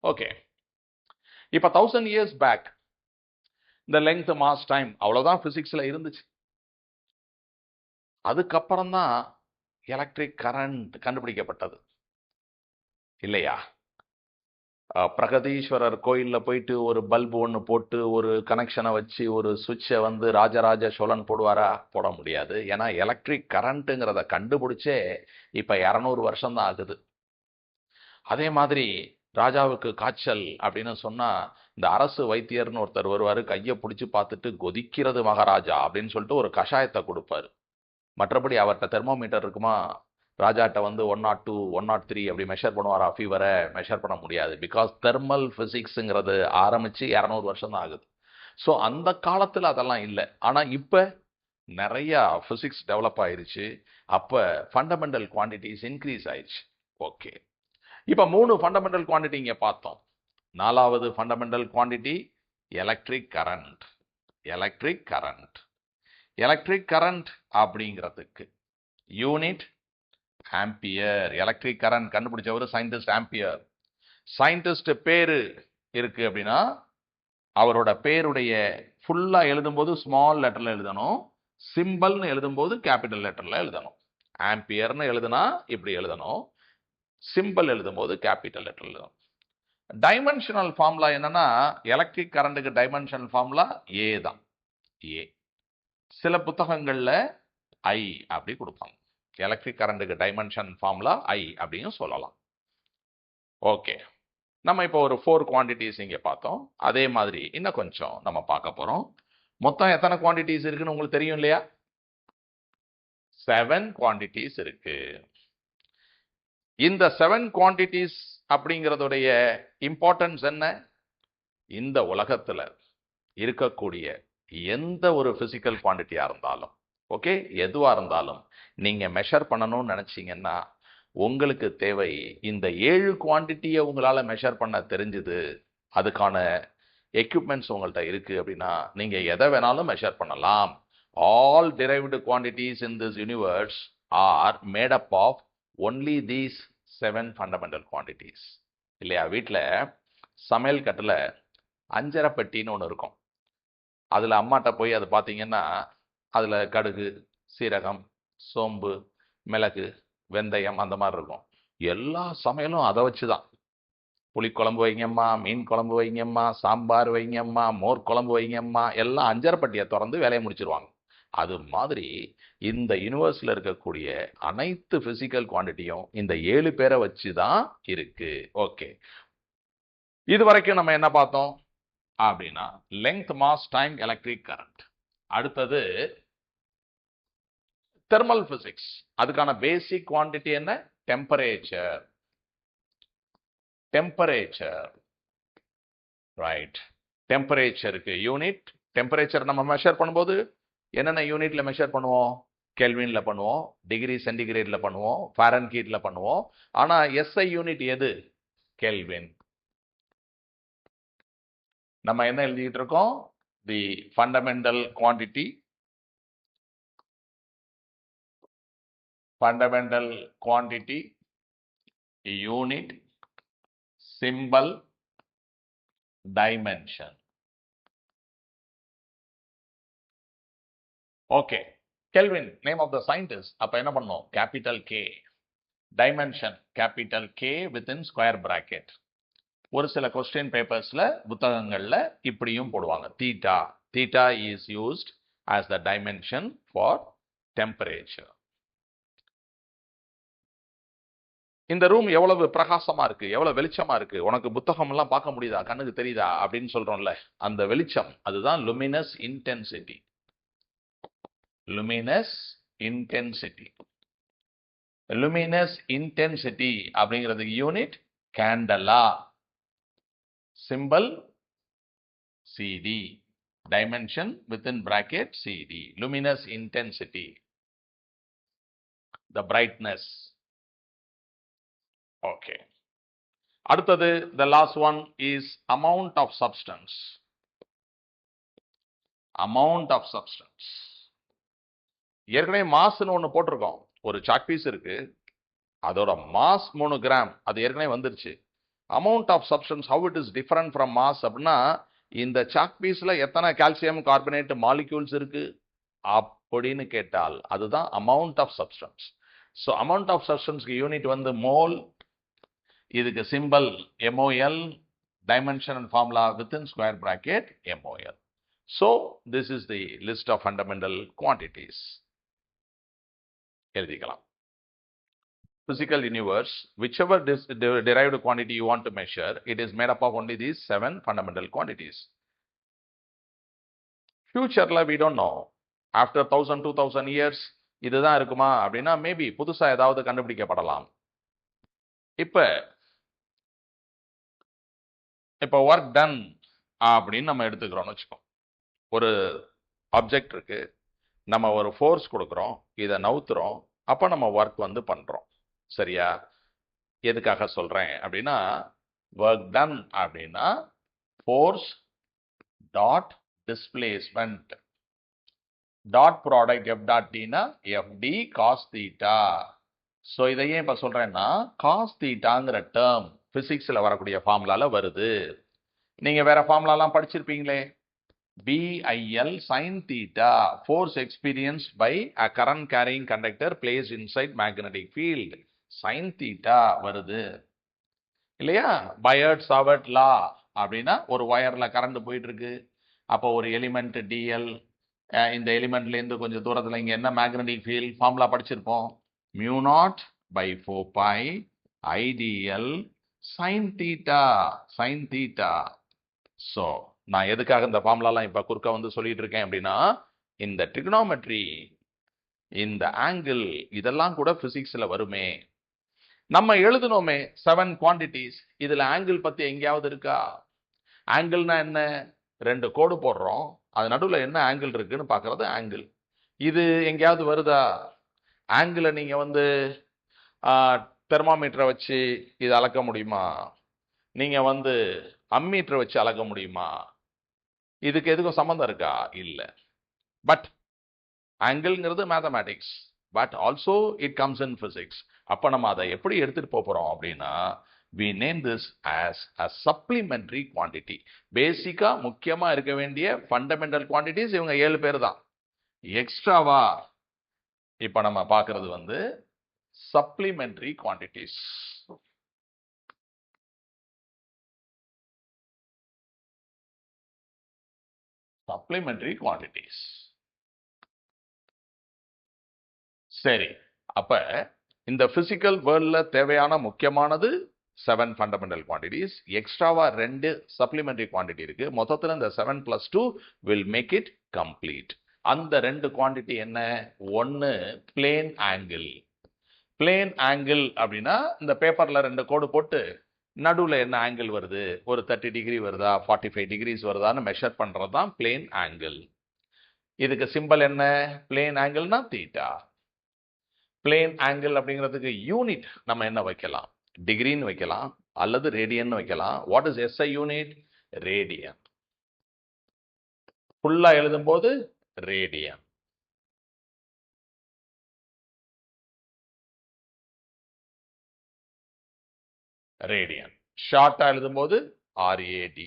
ஓகே, இப்ப 1000 years பேக் இந்த லெங்த் மாஸ் டைம் அவ்வளவுதான் பிசிக்ஸ்ல இருந்துச்சு. அதுக்கப்புறம் தான் எலக்ட்ரிக் கரண்ட் கண்டுபிடிக்கப்பட்டது இல்லையா? பிரகதீஸ்வரர் கோயில்ல போயிட்டு ஒரு பல்பு ஒன்று போட்டு ஒரு கனெக்ஷனை வச்சு ஒரு சுவிட்சை வந்து ராஜராஜ சோழன் போடுவாரா? போட முடியாது. ஏன்னா எலக்ட்ரிக் கரண்ட்டுங்கிறத கண்டுபிடிச்சே இப்ப 200 வருஷம் தான் ஆகுது. அதே மாதிரி ராஜாவுக்கு காய்ச்சல் அப்படின்னு சொன்னா இந்த அரசு வைத்தியர்னு ஒருத்தர் வருவாரு, கையை பிடிச்சி பார்த்துட்டு கொதிக்கிறது மகாராஜா அப்படின்னு சொல்லிட்டு ஒரு கஷாயத்தை கொடுப்பாரு. மற்றபடி அவர்கிட்ட தெர்மோமீட்டர் இருக்குமா? ராஜாட்ட வந்து 102 103 அப்படி மெஷர் பண்ணுவாரா? ஃபீவரை மெஷர் பண்ண முடியாது. பிகாஸ் தெர்மல் பிசிக்ஸுங்கிறது ஆரம்பிச்சு 200 வருஷம் தான் ஆகுது. ஸோ அந்த காலத்தில் அதெல்லாம் இல்லை. ஆனால் இப்போ நிறைய பிசிக்ஸ் டெவலப் ஆயிருச்சு. அப்போ ஃபண்டமெண்டல் குவான்டிட்டிஸ் இன்க்ரீஸ் ஆயிடுச்சு. ஓகே, இப்போ 3 ஃபண்டமெண்டல் குவான்டிட்டி இங்கே பார்த்தோம். 4வது fundamental quantity electric current. Electric current electric current அப்படிங்கிறதுக்கு யூனிட் ஆம்பியர். எலக்ட்ரிக் கரண்ட் கண்டுபிடிச்சவர் சயின்டிஸ்ட் ஆம்பியர். சயின்டிஸ்ட் பேரு இருக்கு அப்படின்னா அவரோட பேருடைய ஃபுல்லா எழுதும்போது ஸ்மால் லெட்டர்ல எழுதணும், சிம்பிள்னு எழுதும்போது கேபிட்டல் லெட்டர்ல எழுதணும். ஆம்பியர்னு எழுதுனா இப்படி எழுதணும், சிம்பிள் எழுதும்போது கேபிட்டல் லெட்டர்ல எழுதணும். டைமென்ஷனல் ஃபார்முலா என்னன்னா எலக்ட்ரிக் கரண்ட்டுக்கு டைமென்ஷனல் ஃபார்முலா ஏ தான். ஏ சில புத்தகங்கள்ல ஐ அப்படி கொடுப்பாங்க. எலக்ட்ரிக் கரண்ட்டுக்கு டைமென்ஷன் ஃபார்முலா ஐ அப்படின்னு சொல்லலாம். ஓகே, நம்ம இப்போ ஒரு 4 குவான்டிட்டிஸ் இங்கே பார்த்தோம். அதே மாதிரி இன்னும் கொஞ்சம் நம்ம பார்க்க போறோம். மொத்தம் எத்தனை குவான்டிட்டிஸ் இருக்குன்னு உங்களுக்கு தெரியும் இல்லையா? 7 குவான்டிட்டிஸ் இருக்கு. இந்த 7 குவான்டிட்டிஸ் அப்படிங்கிறதுடைய இம்பார்ட்டன்ஸ் என்ன? இந்த உலகத்துல இருக்கக்கூடிய எந்த ஒரு பிசிக்கல் குவான்டிட்டியா இருந்தாலும், ஓகே, எதுவா இருந்தாலும் நீங்க மெஷர் பண்ணணும்னு நினைச்சீங்கன்னா உங்களுக்கு தேவை இந்த 7 குவான்டிட்டியை உங்களால மெஷர் பண்ண தெரிஞ்சுது, அதுக்கான எக்யூப்மெண்ட்ஸ் உங்கள்கிட்ட இருக்கு அப்படின்னா நீங்க எதை வேணாலும் மெஷர் பண்ணலாம். All derived quantities in this universe are made up of only these 7 fundamental quantities. இல்லையா? வீட்டில் சமையல் கட்டில் 5 பெட்டின்னு ஒன்று இருக்கும். அதில் அம்மாட்ட போய் அது பார்த்தீங்கன்னா அதில் கடுகு, சீரகம், சோம்பு, மிளகு, வெந்தயம் அந்த மாதிரி இருக்கும். எல்லா சமையலும் அதை வச்சு தான். புளிக்குழம்பு வைங்கம்மா, மீன் குழம்பு வைங்கம்மா, சாம்பார் வைங்கம்மா, மோர் குழம்பு வைங்கம்மா, எல்லாம் 5 பெட்டியை திறந்து வேலையை முடிச்சிருவாங்க. அது மாதிரி இந்த யூனிவர்ஸில் இருக்கக்கூடிய அனைத்து பிசிக்கல் குவான்டிட்டியும் இந்த 7 பேரை வச்சு தான் இருக்கு. ஓகே, இது வரைக்கும் நம்ம என்ன பார்த்தோம் அப்படின்னா length, mass, time, electric current. அடுத்தது தெர்மல் பிசிக்ஸ். அதுக்கான பேசிக் குவான்டிட்டி என்ன? டெம்பரேச்சர். Temperature, right. டெம்பரேச்சருக்கு யூனிட். டெம்பரேச்சர் நம்ம மெஷர் பண்ணும்போது என்னென்ன யூனிட்ல மெஷர் பண்ணுவோம்? கெல்வின்ல பண்ணுவோம், டிகிரி சென்டிகிரேட்ல பண்ணுவோம், ஃபாரன்ஹீட்ல பண்ணுவோம். ஆனா எஸ்ஐ யூனிட் எது? கெல்வின். நம்ம என்ன எழுதிட்டு இருக்கோம்? The fundamental quantity. Fundamental quantity, unit, symbol, dimension. Okay, Kelvin name of the scientist. அப்ப என்ன பண்ணோம்? Capital K. Dimension capital K within square bracket. ஒரு சில கொஸ்டின் பேப்பர்ஸ்ல, புத்தகங்கள்ல இப்படியும் போடுவாங்க. Theta. Theta is used as the dimension for temperature. இந்த ரூம் எவ்வளவு பிரகாசமா இருக்கு, எவ்வளவு வெளிச்சமா இருக்கு, உனக்கு புத்தகம் எல்லாம் பார்க்க முடியுதா, கண்ணுக்கு தெரியுதா அப்படின்னு சொல்றோம்ல, அந்த வெளிச்சம் அதுதான் luminous intensity. luminous intensity. luminous intensity அப்படிங்கிறதுக்கு unit candela. Symbol CD. dimension within bracket CD. luminous intensity, the brightness. Okay, அடுத்தது the last one is amount of substance. amount of substance. ஏற்கனவே மாஸ்னு ஒன்று போட்டிருக்கோம். ஒரு சாக் பீஸ் இருக்கு, அதோட mass 3 gram, அது ஏற்கனவே வந்துருச்சு. amount of substance how it is different from mass அப்படின்னா இந்த சாக் பீஸ்ல எத்தனை கால்சியம் கார்பனேட் மாலிக்யூல்ஸ் இருக்கு அப்படின்னு கேட்டால் அதுதான் amount of substance. So amount of substance unit வந்து மோல், இதுக்கு symbol MOL, dimension and formula within square bracket MOL. So this is the list of fundamental quantities. எழுதிக்கலாம். Physical universe, whichever derived quantity you want to measure, it is made up of only these 7 fundamental quantities. Future we don't know. After 1000-2000 years இதுதான் இருக்குமா அப்படின்னா maybe புதுசா ஏதாவது கண்டுபிடிக்கப்படலாம். இப்போ work done அப்படின்னு நம்ம எடுத்துக்கிறோம்னு வச்சுக்கோம். ஒரு ஆப்ஜெக்ட் இருக்கு, நம்ம ஒரு ஃபோர்ஸ் கொடுக்குறோம், இதை நவுத்துறோம், அப்போ நம்ம ஒர்க் வந்து பண்றோம். சரியா? எதுக்காக சொல்றேன் அப்படின்னா ஒர்க் டன் அப்படின்னா force dot displacement dot product F dot டினா எஃப்டி காஸ் தீட்டா. ஸோ இதையே இப்போ சொல்றேன்னா காஸ் தீட்டாங்கிற டேர்ம் பிசிக்ஸ்ல வரக்கூடிய ஃபார்முலால வருது. நீங்க வேற ஃபார்முலாலாம் படிச்சிருப்பீங்களே. BIL sin theta, force experienced by a current carrying conductor placed inside magnetic field. sin theta வருது இல்லையா? பயோட் சாவர்ட் லா அப்படின்னா ஒரு வயர்ல கரண்ட் போயிட்டு இருக்கு, அப்போ ஒரு எலிமெண்ட் DL, இந்த எலிமெண்ட்ல இருந்து கொஞ்சம் தூரத்துல இங்க என்ன மேக்னெட்டிக் ஃபீல்ட் ஃபார்முலா படிச்சிருப்போம், μ0/4π IDL sin theta. sin theta. So நான் எதுக்காக இந்த ஃபார்முலாலாம் இப்போ குறுக்க வந்து சொல்லிட்டு இருக்கேன் அப்படின்னா இந்த ட்ரிகனோமெட்ரி, இந்த ஆங்கிள், இதெல்லாம் கூட பிசிக்ஸ்ல வருமே. நம்ம எழுதணுமே 7 குவான்டிட்டிஸ், இதுல ஆங்கிள் பத்தி எங்கேயாவது இருக்கா? ஆங்கிள்னா என்ன? 2 கோடு போடுறோம், அது நடுவில் என்ன ஆங்கிள் இருக்குன்னு பார்க்கறது ஆங்கிள். இது எங்கேயாவது வருதா? ஆங்கிளை நீங்க வந்து தெர்மாமீட்டரை வச்சு இது அளக்க முடியுமா? நீங்க வந்து அம்மீட்டரை வச்சு அளக்க முடியுமா? இதுக்கு எதுக்கும் சம்பந்தம் இருக்கா? இல்லை. பட் ஆங்கிள்ங்கிறது mathematics, but also it comes in physics. அப்போ நம்ம அதை எப்படி எடுத்துட்டு போறோம் அப்படின்னா we name this as a supplementary quantity. பேசிக்கா முக்கியமா இருக்க வேண்டிய ஃபண்டமெண்டல் குவான்டிட்டிஸ் இவங்க 7 பேர் தான். எக்ஸ்ட்ராவா இப்ப நம்ம பார்க்கிறது வந்து சப்ளிமெண்டரி குவான்டிட்டிஸ். Supplementary quantities. சரி, அப்ப இந்த பிசிக்கல் வேர்ல்ட்ல தேவையான முக்கியமானது 7 ஃபண்டமெண்டல் குவான்டிட்டிஸ். எக்ஸ்ட்ராவா 2 சப்ளிமெண்டரி குவான்டிட்டி இருக்கு. மொத்தத்தில் இந்த 7 + 2 will make it complete. அந்த 2 குவான்டிட்டி என்ன? ஒன்னு பிளேன் ஆங்கிள். பிளேன் ஆங்கிள் அப்படின்னா இந்த பேப்பர்ல 2 கோடு போட்டு நடுவுல என்ன ஆங்கிள் வருது, ஒரு 30 டிகிரி வருதா, 45 டிகிரிஸ் வருதான்னு மெஷர் பண்றது தான் பிளேன் ஆங்கிள். இதுக்கு சிம்பல் என்ன? பிளேன் ஆங்கிள்னா தீட்டா. பிளேன் ஆங்கிள் அப்படிங்கிறதுக்கு யூனிட் நம்ம என்ன வைக்கலாம்? டிகிரின்னு வைக்கலாம் அல்லது ரேடியன் வைக்கலாம். What is SI unit? Radian. ஃபுல்லா எழுதும் போது ரேடியன். ரேடியன். ஷார்ட்டா எழுதும் போது RAD.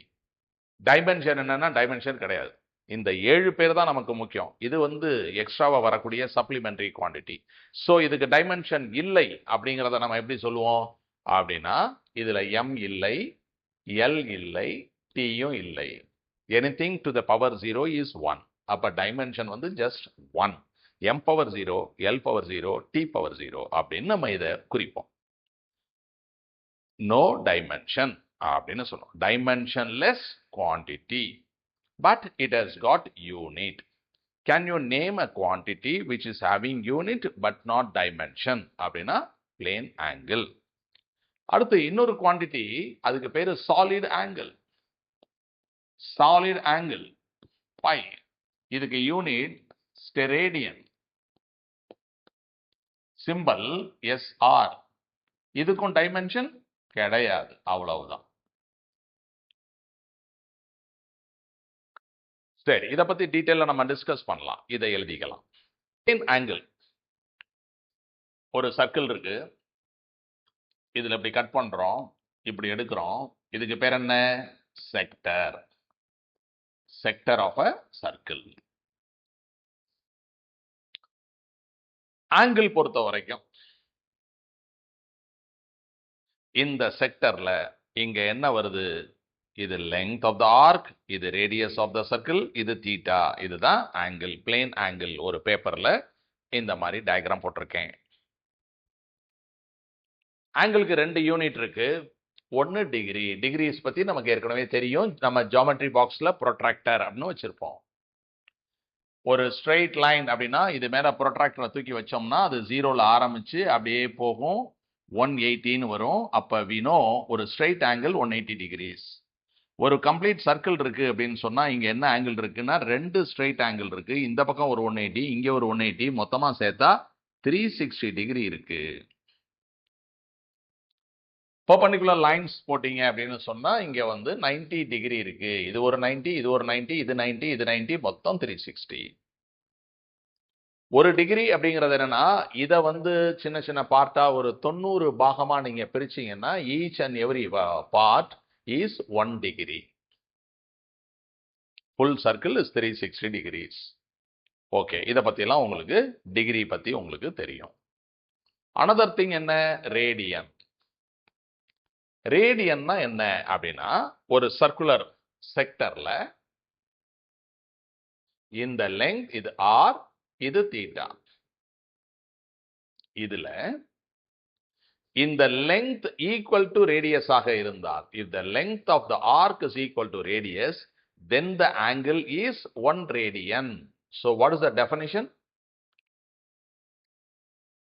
டைமென்ஷன் என்னன்னா டைமென்ஷன் கிடையாது. இந்த 7 பேர் தான் நமக்கு முக்கியம். இது வந்து எக்ஸ்ட்ராவா வரக்கூடிய சப்ளிமெண்டரி குவான்டிட்டி. ஸோ இதுக்கு டைமென்ஷன் இல்லை அப்படிங்கிறத நம்ம எப்படி சொல்லுவோம் அப்படின்னா இதுல M இல்லை, L இல்லை, Tயும் இல்லை. Anything to the power 0 is 1. அப்ப டைமென்ஷன் வந்து ஜஸ்ட் 1. M/0, L/0, T/0 அப்படின்னு நம்ம இதை குறிப்போம். நோ டைமென்ஷன் அப்படின்னு சொல்லுவோம். Dimensionless quantity, but it has got unit. Can you name a quantity which is having unit but not dimension? அப்படின்னா plane angle. அடுத்து இன்னொரு குவான்டிட்டி, அதுக்கு பேரு solid angle. Solid angle by, இதுக்கு யூனிட் ஸ்டெரேடியன், சிம்பல் SR. இதுக்கும் dimension கிடையாது. அவ்வளவுதான். சரி, இதை பத்தி டீட்டெயிலா நம்ம டிஸ்கஸ் பண்ணலாம். இதை எழுதிக்கலாம். ஆங்கிள் ஒரு சர்க்கிள் இருக்கு. இதுல இப்படி கட் பண்றோம், இப்படி எடுக்கிறோம். இதுக்கு பேர் என்ன? Sector. Sector of a circle. Angle பொறுத்த வரைக்கும் இந்த செக்டர்ல இங்க என்ன வருது? இது லெங்த் ஆஃப் த ஆர்க், இது ரேடியஸ் ஆஃப் த சர்க்கிள், இது தீட்டா. இதுதான் ஆங்கிள், பிளேன் ஆங்கிள். ஒரு பேப்பர்ல இந்த மாதிரி டயக்ராம் போட்டிருக்கேன். ஆங்கிளுக்கு 2 யூனிட் இருக்கு. ஒன்னு டிகிரி. டிகிரிஸ் பத்தி நமக்கு ஏற்கனவே தெரியும். நம்ம ஜியோமெட்ரி பாக்ஸ்ல ப்ரொட்ராக்டர் அப்படின்னு வச்சிருப்போம். ஒரு ஸ்ட்ரெயிட் லைன் அப்படின்னா இது மேல ப்ரொட்ராக்டரை தூக்கி வச்சோம்னா அது 0ல ஆரம்பிச்சு அப்படியே போகும், 180 வரும். அப்ப we know ஒரு ஸ்ட்ரெயிட் ஆங்கிள் 180 டிகிரிஸ். ஒரு கம்ப்ளீட் சர்க்கிள் இருக்கு அப்படின்னு சொன்னா இங்க என்ன ஆங்கிள் இருக்குன்னா 2 ஸ்ட்ரெயிட் ஆங்கிள் இருக்கு. இந்த பக்கம் ஒரு 180, இங்க ஒரு 180, மொத்தமா சேர்த்தா 360 டிகிரி இருக்கு. பெர்பெண்டிகுலர் லைன்ஸ் போட்டீங்க அப்படின்னு சொன்னா இங்க வந்து 90 டிகிரி இருக்கு. இது ஒரு 90, இது ஒரு 90, இது 90, இது 90, மொத்தம் 360. ஒரு டிகிரி அப்படிங்கிறது என்னன்னா இதை வந்து சின்ன சின்ன பார்ட்டா ஒரு 90 பாகமா நீங்க பிரிச்சீங்கன்னா each and every part is 1 degree. Full circle is 360 degrees. Okay, இதை பத்தியெல்லாம் உங்களுக்கு டிகிரி பத்தி உங்களுக்கு தெரியும். அனதர் திங் என்ன? ரேடியன். ரேடியன்னா என்ன அப்படின்னா ஒரு சர்க்குலர் செக்டர்ல இந்த லெங்த், இது ஆர், இது தீட்டா. இதுல இந்த லெங்த் ஈக்குவல் டு ரேடியஸ் ஆக இருந்தால், if the length of the arc is equal to radius, then the angle is 1 radian. So what is the definition?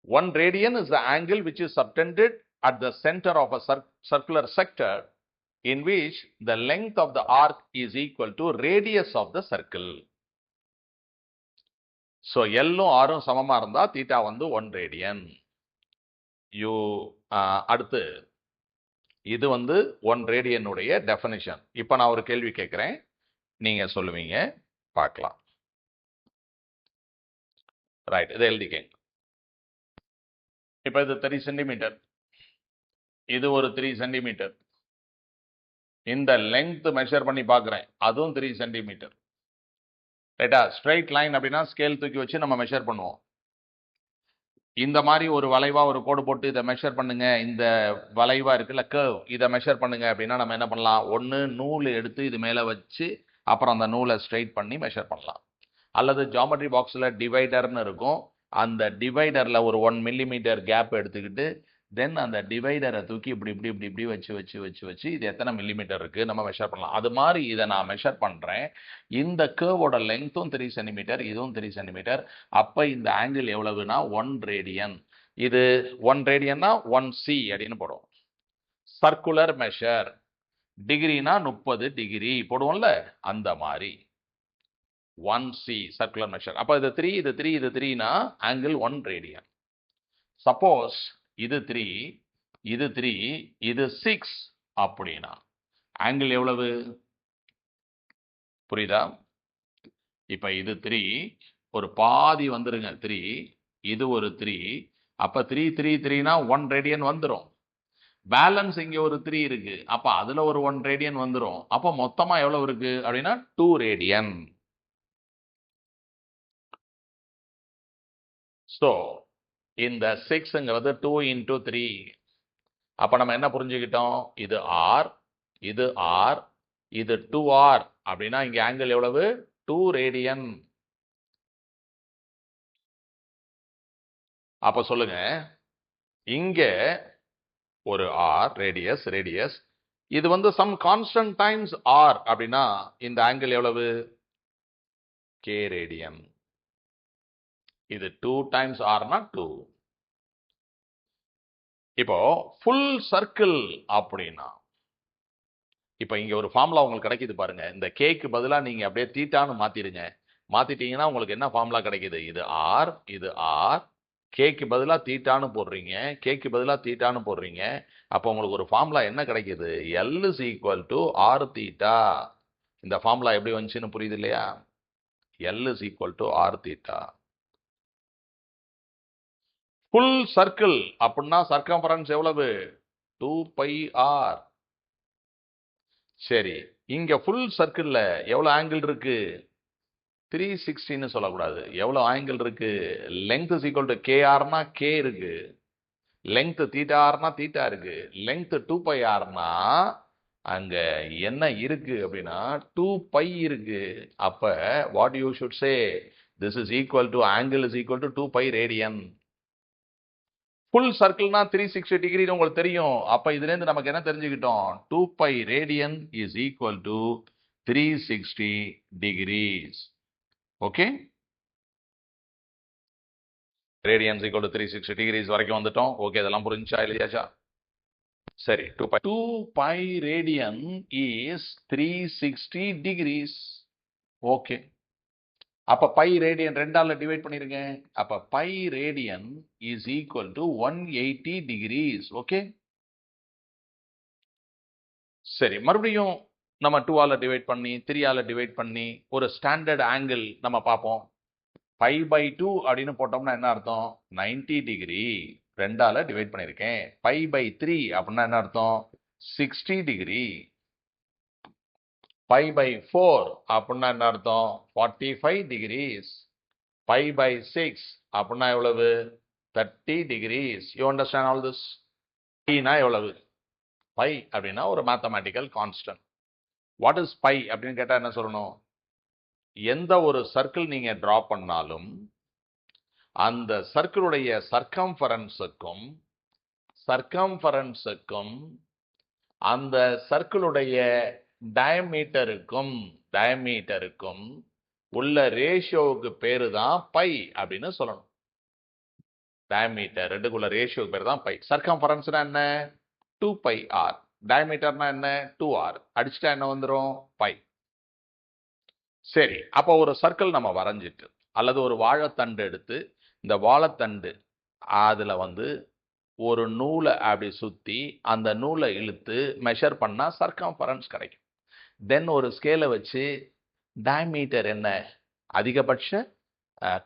1 radian is the angle which is subtended at the center of a circular sector in which the length of the arc is equal to radius of the circle. So L-ம் R-ம் சமமா இருந்தா theta வந்து 1 radian. அடுத்து இது வந்து 1 ரேடியனுடைய definition. இப்ப நான் ஒரு கேள்வி கேட்கிறேன், நீங்க சொல்லுவீங்க, பார்க்கலாம். ரைட், இதை எழுதிக்கங்க. இப்ப இது 3 சென்டிமீட்டர், இது ஒரு 3 சென்டிமீட்டர். இந்த லெங்த் மெஷர் பண்ணி பார்க்கிறேன், அதுவும் 3 சென்டிமீட்டர். ரைட்டா? ஸ்ட்ரைட் லைன் அப்படின்னா ஸ்கேல் தூக்கி வச்சு நம்ம மெஷர் பண்ணுவோம். இந்த மாதிரி ஒரு வளைவா ஒரு கோடு போட்டு இதை மெஷர் பண்ணுங்க, இந்த வளைவா இருக்குல்ல கர்வ், இதை மெஷர் பண்ணுங்க அப்படின்னா நம்ம என்ன பண்ணலாம்? ஒன்று நூல் எடுத்து இது மேலே வச்சு அப்புறம் அந்த நூலை ஸ்ட்ரைட் பண்ணி மெஷர் பண்ணலாம். அல்லது ஜியோமெட்ரி பாக்ஸில் டிவைடர்னு இருக்கும், அந்த டிவைடரில் ஒரு 1 மில்லிமீட்டர் கேப் எடுத்துக்கிட்டு தென் அந்த டிவைடரை தூக்கி இப்படி இப்படி இப்படி இப்படி வச்சு வச்சு வச்சு வச்சு இது எத்தனை மில்லிமீட்டர் இருக்கு நம்ம மெஷர் பண்ணலாம். அது மாதிரி இதை நான் மெஷர் பண்றேன். இந்த கர்வோட லெங்த்தும் 3 சென்டிமீட்டர், இதுவும் 3 சென்டிமீட்டர். அப்ப இந்த ஆங்கிள் எவ்வளவுனா 1 ரேடியன். இது 1 ரேடியன்னா 1C அப்படின்னு போடும். Circular measure. டிகிரினா 30 டிகிரி போடுவோம்ல, அந்த மாதிரி 1C சர்க்குலர் மெஷர். அப்ப இது 3, இது 3, இது 3னா ஆங்கிள் 1 ரேடியன். சப்போஸ் இது 3, இது 3, இது 6 அப்படின்னா ஆங்கிள் எவ்வளவு? புரியுதா? இப்ப இது 3, ஒரு பாதி வந்துருங்க 3, இது ஒரு 3, அப்ப 3 3 3னா 1 ரேடியன் வந்துரும். பேலன்ஸ் இங்க ஒரு 3 இருக்கு, அப்ப அதுல ஒரு 1 ரேடியன் வந்துரும். அப்ப மொத்தமா எவ்வளவு இருக்கு அப்படின்னா 2 ரேடியன். சோ இந்த 6ங்கிறது 2 into 3. அப்ப நம்ம என்ன புரிஞ்சுக்கிட்டோம்? இது R, இது R, இது 2R அப்படின்னா இங்க ஆங்கிள் எவ்வளவு? 2 ரேடியன். அப்ப சொல்லுங்க, இங்க ஒரு R ரேடியஸ், இது வந்து சம் கான்ஸ்டன்ட் டைம்ஸ் R அப்படின்னா இந்த ஆங்கிள் எவ்வளவு? K radian. இது 2 times Rனா 2. இப்போ ஃபுல் சர்க்கிள் அப்படின்னா இப்ப இங்க ஒரு ஃபார்முலா உங்களுக்கு கிடைக்குது பாருங்க. இந்த கேக்கு பதிலா நீங்க அப்படியே தீட்டான்னு மாத்திடுங்க. மாத்திட்டீங்கன்னா உங்களுக்கு என்ன ஃபார்முலா கிடைக்குது? இது R, இது R, கேக்கு பதிலாக தீட்டான்னு போடுறீங்க அப்போ உங்களுக்கு ஒரு ஃபார்முலா என்ன கிடைக்குது? L is equal to R theta. இந்த ஃபார்முலா எப்படி வந்துச்சுன்னு புரியுது இல்லையா? L is equal to R theta. Full circle அப்படின்னா சர்க்கம்ஃபரன்ஸ் எவ்வளவு? 2 pi r. சரி, இங்க ஃபுல் சர்க்கிள்ல எவ்வளவு ஆங்கிள் இருக்கு? 360ன்னு சொல்லக்கூடாது. எவ்வளவு ஆங்கிள் இருக்கு? லெங்த் இஸ் ஈக்குவல் டு KRனா K இருக்கு, லெங்த் தீட்டார்னா தீட்டா இருக்கு, லெங்த் 2 pi rனா அங்க என்ன இருக்கு அப்படின்னா 2 pi இருக்கு. அப்ப what you should say? This is equal to angle is equal to 2 pi radian. Full சர்க்கிள்னா 360 டிகிரி உங்களுக்கு தெரியும். அப்ப இதுல இருந்து நமக்கு என்ன தெரிஞ்சுக்கிட்டோம்? 2 pi radian is equal to 360 degrees. Okay, radians equal to 360 degrees வரைக்கும் வந்துட்டோம். ஓகே, இதெல்லாம் புரிஞ்சா இல்லையாச்சா? சரி, 2 pi radian is 360 degrees. Okay, அப்ப பை ரேடியன் 2ஆல டிவைட் பண்ணிருங்க. அப்ப pi radian is equal to 180 degrees. Okay, சரி, மறுபடியும் நம்ம 2ஆல டிவைட் பண்ணி 3ஆல டிவைட் பண்ணி ஒரு ஸ்டாண்டர்ட் ஆங்கிள் நம்ம பார்ப்போம். பை பை 2 அப்படின்னு போட்டோம்னா என்ன அர்த்தம்? 90 டிகிரி. 2ஆல டிவைட் பண்ணிருக்கேன். பை பை 3 அப்படின்னா என்ன அர்த்தம்? 60 டிகிரி. பை பை 4 அப்படின்னா என்ன அர்த்தம்? 45 டிகிரிஸ். பை பை 6 அப்படின்னா எவ்வளவு? 30 degrees. You understand all this? பைனா எவ்வளவு? பை அப்படின்னா ஒரு mathematical constant. What is pi அப்படின்னு கேட்டா என்ன சொல்லணும்? எந்த ஒரு சர்க்கிள் நீங்க டிரா பண்ணாலும் அந்த சர்க்கிளுடைய சர்க்கம்ஃபரன்ஸுக்கும் அந்த சர்க்கிளுடைய டயமீட்டருக்கும் உள்ள ரேஷியோவுக்கு பேரு தான் பை அப்படின்னு சொல்லணும். டயமீட்டர் ரெண்டுக்குள்ள ரேஷியோவுக்கு பேரு தான் பை. சர்க்கம்ஃபரன்ஸ்னா என்ன? 2 pi r. டயமீட்டர்னா என்ன? 2r. அடிச்சுட்டா என்ன வந்துடும்? பை. சரி, அப்போ ஒரு சர்க்கிள் நம்ம வரைஞ்சிட்டு அல்லது ஒரு வாழைத்தண்டு எடுத்து இந்த வாழைத்தண்டு அதுல ஒரு நூலை அப்படி சுத்தி அந்த நூலை இழுத்து மெஷர் பண்ணா சர்க்கம்ஃபரன்ஸ் கிடைக்கும். தென் ஒரு ஸ்கேலை வச்சு டயமீட்டர் என்ன, அதிகபட்ச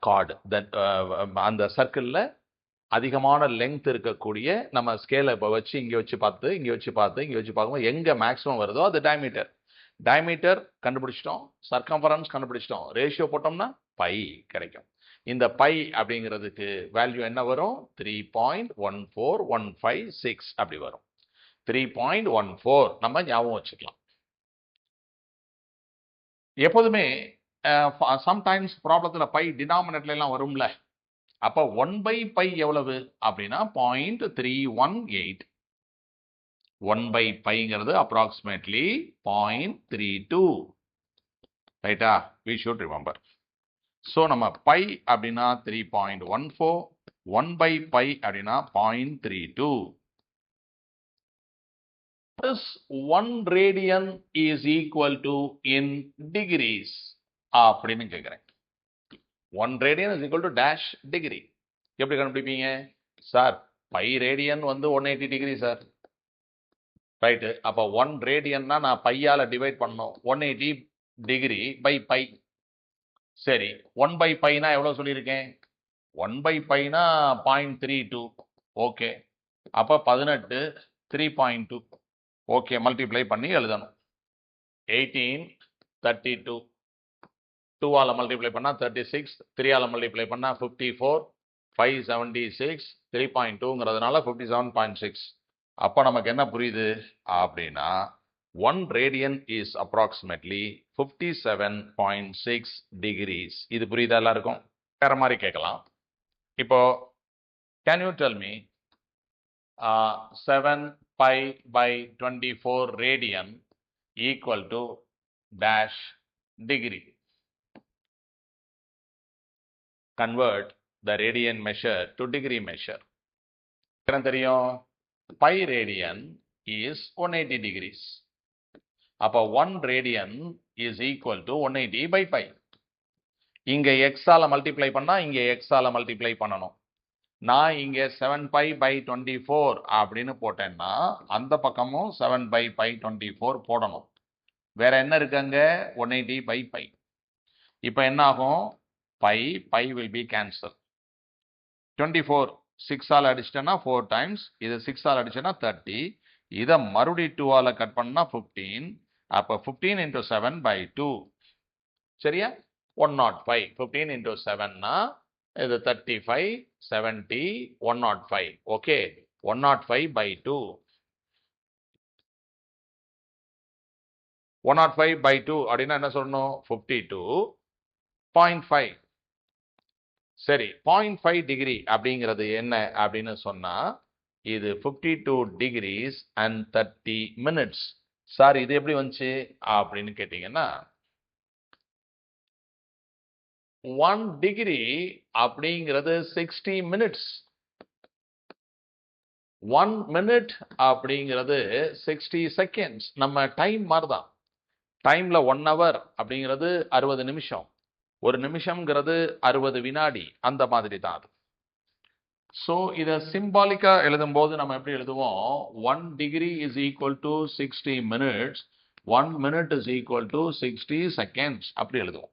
கார்டு, அந்த சர்க்கிள்ல அதிகமான லெங்த் இருக்கக்கூடிய நம்ம ஸ்கேலை இப்போ வச்சு இங்கே வச்சு பார்க்கும்போது எங்கே மேக்ஸிமம் வருதோ அது டயமீட்டர். டயமீட்டர் கண்டுபிடிச்சிட்டோம், சர்க்கம்ஃபரன்ஸ் கண்டுபிடிச்சிட்டோம், ரேஷியோ போட்டோம்னா பை கிடைக்கும். இந்த பை அப்படிங்கிறதுக்கு வேல்யூ என்ன வரும்? 3.14156 அப்படி வரும். 3.14 நம்ம ஞாபகம் வச்சுக்கலாம். எப்போதுமே சம்டைம்ஸ் ப்ராப்ளத்துல பை டினாமினேட்டர்ல எல்லாம் வரும்ல. அப்ப 1 by பை எவ்வளவு அப்படின்னா 0.318. 1 by பைங்கிறது அப்ராக்சிமேட்லி 0.32. ரைட்டா? we should remember. ஸோ நம்ம பை அப்படின்னா 3.14, 1 by பை அப்படின்னா 0.32. 1 radian is equal to in degrees அப்படின்னு கேட்குறேன். 1 radian is equal to dash degree. எப்படி கண்டுபிடிப்பீங்க? Sir, pi radian 180 degree sir. Right, அப்போ 1 ரேடியன்னா நான் பையால டிவைட் பண்ணணும். 180 டிகிரி பை பை. சரி, 1 by பைனா எவ்வளோ சொல்லியிருக்கேன்? 1 by பைனா 0.32. ஓகே, அப்போ 18 3.2. ஓகே, மல்டிப்ளை பண்ணி எழுதணும். 1832. 2ஆல மல்டிப்ளை பண்ணா 36, 3ஆல மல்டிப்ளை பண்ணா 54, 576, 3.2ங்கிறதுனால 57.6. அப்போ நமக்கு என்ன புரியுது அப்படின்னா 1 radian is approximately 57.6 degrees. இது புரியுதா எல்லாருக்கும்? வேற மாதிரி கேட்கலாம். இப்போ can you tell me 7 pi by 24 radian equal to dash degree? Convert the radian measure to degree measure. என்ன தெரியும்? pi radian is 180 degrees. அப்போ 1 radian is equal to 180 by pi. இங்க x ஆல மல்டிப்ளை பண்ணா இங்க x ஆல multiply பண்ணணும். நான் இங்க 7 பை பை 24 அப்படின்னு போட்டேன்னா அந்த பக்கமும் 7 பை பை 24 போடணும். வேற என்ன இருக்காங்க? 180 பை பை. இப்போ என்ன ஆகும்? Pi pi will be cancel. 24 6 ஆல் அடிச்சிட்டேன்னா 4 டைம்ஸ், இது 6 ஆல் அடிச்சேன்னா 30, இதை மறுபடியும் 2 ஆல் கட் பண்ணா 15. அப்போ 15 இன்டூ 7 பை 2. சரியா? 105. 15 இன்டூ 7னா இது 35, 70, 105. Okay, 105 by 2. 105 பை 2 அப்படின்னா என்ன சொல்லணும்? 52.5. சரி, 0.5 டிகிரி அப்படிங்கிறது என்ன அப்படின்னு சொன்னா இது 52 degrees and 30 minutes. சார் இது எப்படி வந்துச்சு அப்படின்னு கேட்டீங்கன்னா 1 டிகிரி அப்படிங்கிறது 60 minutes. 1 minute அப்படிங்கிறது 60 seconds. நம்ம டைம் மாதிரிதான். டைம்ல 1 hour அப்படிங்கிறது 60 நிமிஷம், ஒரு நிமிஷம்ங்கிறது 60 வினாடி, அந்த மாதிரி தான் அது. ஸோ இதை சிம்பாலிக்கா எழுதும்போது நம்ம எப்படி எழுதுவோம்? 1 degree is equal to 60 minutes, 1 minute is equal to 60 seconds அப்படி எழுதுவோம்.